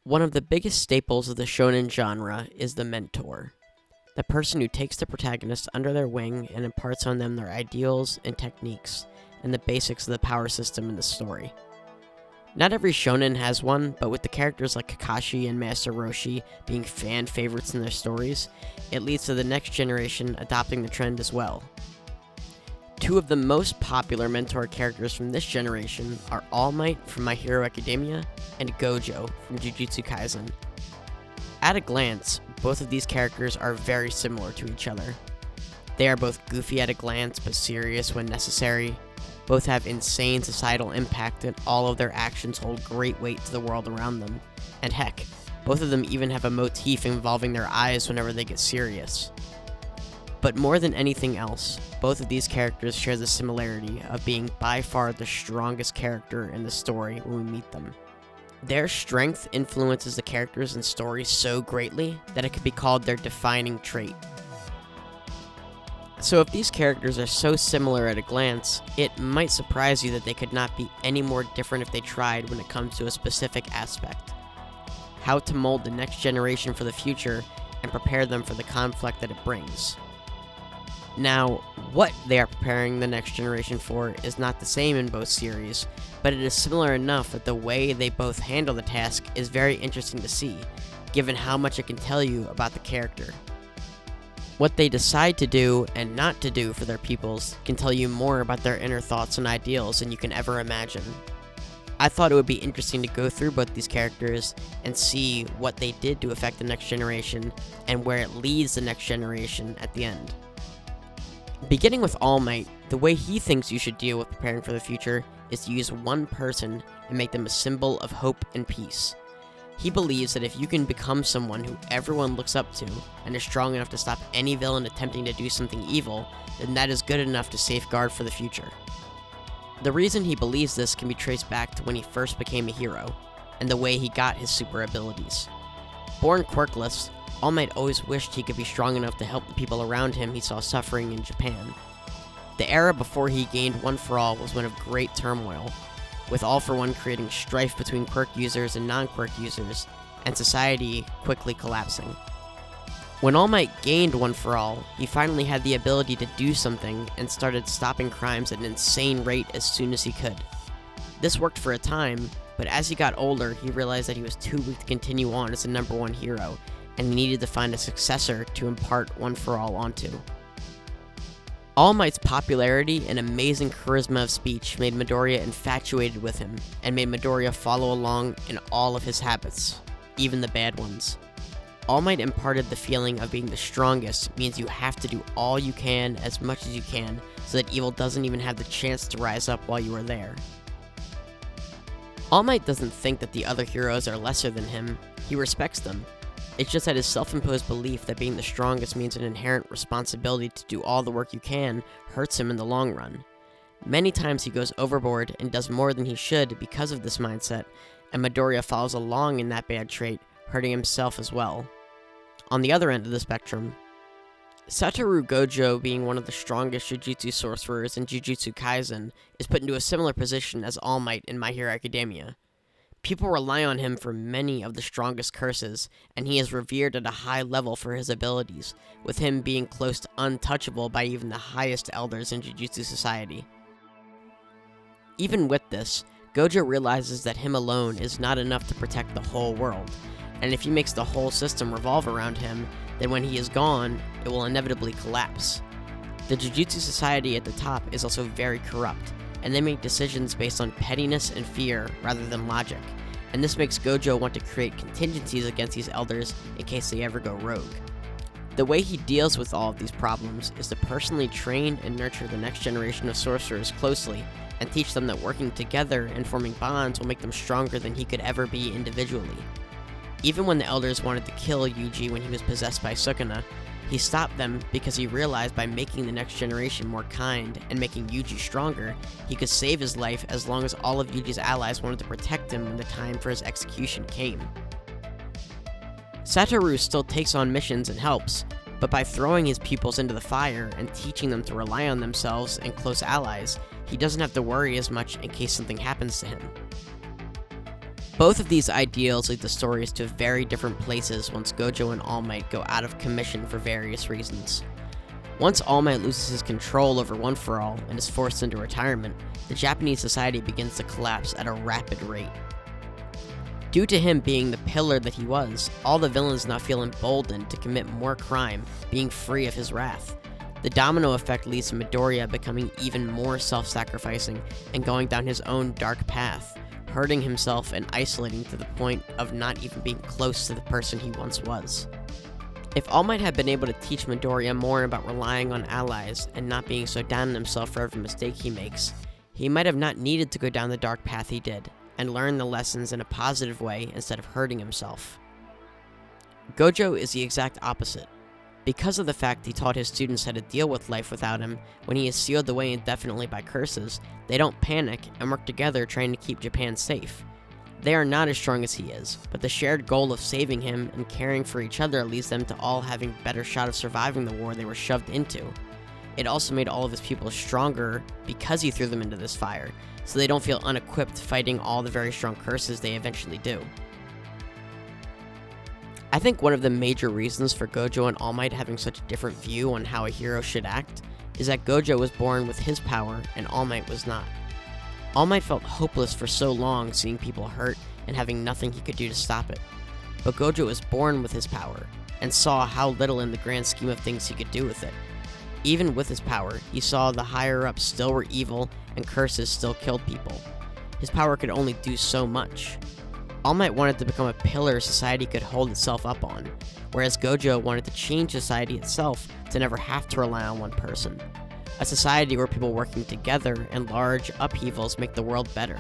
One of the biggest staples of the shonen genre is the mentor. The person who takes the protagonist under their wing and imparts on them their ideals and techniques and the basics of the power system in the story. Not every shonen has one, but with the characters like Kakashi and Master Roshi being fan favorites in their stories, it leads to the next generation adopting the trend as well. Two of the most popular mentor characters from this generation are All Might from My Hero Academia and Gojo from Jujutsu Kaisen. At a glance, both of these characters are very similar to each other. They are both goofy at a glance but serious when necessary. Both have insane societal impact and all of their actions hold great weight to the world around them. And heck, both of them even have a motif involving their eyes whenever they get serious. But more than anything else, both of these characters share the similarity of being by far the strongest character in the story when we meet them. Their strength influences the characters and story so greatly that it could be called their defining trait. So if these characters are so similar at a glance, it might surprise you that they could not be any more different if they tried when it comes to a specific aspect. How to mold the next generation for the future and prepare them for the conflict that it brings. Now, what they are preparing the next generation for is not the same in both series, but it is similar enough that the way they both handle the task is very interesting to see, given how much it can tell you about the character. What they decide to do and not to do for their pupils can tell you more about their inner thoughts and ideals than you can ever imagine. I thought it would be interesting to go through both these characters and see what they did to affect the next generation and where it leads the next generation at the end. Beginning with All Might, the way he thinks you should deal with preparing for the future is to use one person and make them a symbol of hope and peace. He believes that if you can become someone who everyone looks up to and is strong enough to stop any villain attempting to do something evil, then that is good enough to safeguard for the future. The reason he believes this can be traced back to when he first became a hero, and the way he got his super abilities. Born quirkless, All Might always wished he could be strong enough to help the people around him he saw suffering in Japan. The era before he gained One for All was one of great turmoil, with All for One creating strife between quirk users and non-quirk users, and society quickly collapsing. When All Might gained One for All, he finally had the ability to do something and started stopping crimes at an insane rate as soon as he could. This worked for a time, but as he got older, he realized that he was too weak to continue on as the number one hero, and he needed to find a successor to impart One for All onto. All Might's popularity and amazing charisma of speech made Midoriya infatuated with him, and made Midoriya follow along in all of his habits, even the bad ones. All Might imparted the feeling of being the strongest means you have to do all you can as much as you can so that evil doesn't even have the chance to rise up while you are there. All Might doesn't think that the other heroes are lesser than him, he respects them. It's just that his self-imposed belief that being the strongest means an inherent responsibility to do all the work you can hurts him in the long run. Many times he goes overboard and does more than he should because of this mindset, and Midoriya follows along in that bad trait, hurting himself as well. On the other end of the spectrum, Satoru Gojo, being one of the strongest Jujutsu sorcerers in Jujutsu Kaisen, is put into a similar position as All Might in My Hero Academia. People rely on him for many of the strongest curses, and he is revered at a high level for his abilities, with him being close to untouchable by even the highest elders in Jujutsu society. Even with this, Gojo realizes that him alone is not enough to protect the whole world, and if he makes the whole system revolve around him, then when he is gone, it will inevitably collapse. The Jujutsu society at the top is also very corrupt, and they make decisions based on pettiness and fear rather than logic, and this makes Gojo want to create contingencies against these elders in case they ever go rogue. The way he deals with all of these problems is to personally train and nurture the next generation of sorcerers closely, and teach them that working together and forming bonds will make them stronger than he could ever be individually. Even when the elders wanted to kill Yuji when he was possessed by Sukuna, he stopped them because he realized by making the next generation more kind and making Yuji stronger, he could save his life as long as all of Yuji's allies wanted to protect him when the time for his execution came. Satoru still takes on missions and helps, but by throwing his pupils into the fire and teaching them to rely on themselves and close allies, he doesn't have to worry as much in case something happens to him. Both of these ideals lead the stories to very different places once Gojo and All Might go out of commission for various reasons. Once All Might loses his control over One For All and is forced into retirement, the Japanese society begins to collapse at a rapid rate. Due to him being the pillar that he was, all the villains now feel emboldened to commit more crime, being free of his wrath. The domino effect leads to Midoriya becoming even more self-sacrificing and going down his own dark path, hurting himself and isolating to the point of not even being close to the person he once was. If All Might had been able to teach Midoriya more about relying on allies and not being so down on himself for every mistake he makes, he might have not needed to go down the dark path he did, and learn the lessons in a positive way instead of hurting himself. Gojo is the exact opposite. Because of the fact he taught his students how to deal with life without him, when he is sealed away indefinitely by curses, they don't panic and work together trying to keep Japan safe. They are not as strong as he is, but the shared goal of saving him and caring for each other leads them to all having a better shot of surviving the war they were shoved into. It also made all of his people stronger because he threw them into this fire, so they don't feel unequipped fighting all the very strong curses they eventually do. I think one of the major reasons for Gojo and All Might having such a different view on how a hero should act is that Gojo was born with his power and All Might was not. All Might felt hopeless for so long seeing people hurt and having nothing he could do to stop it. But Gojo was born with his power and saw how little in the grand scheme of things he could do with it. Even with his power, he saw the higher-ups still were evil and curses still killed people. His power could only do so much. All Might wanted to become a pillar society could hold itself up on, whereas Gojo wanted to change society itself to never have to rely on one person. A society where people working together and large upheavals make the world better.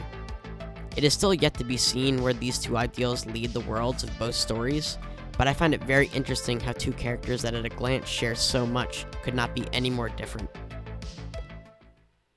It is still yet to be seen where these two ideals lead the worlds of both stories, but I find it very interesting how two characters that at a glance share so much could not be any more different.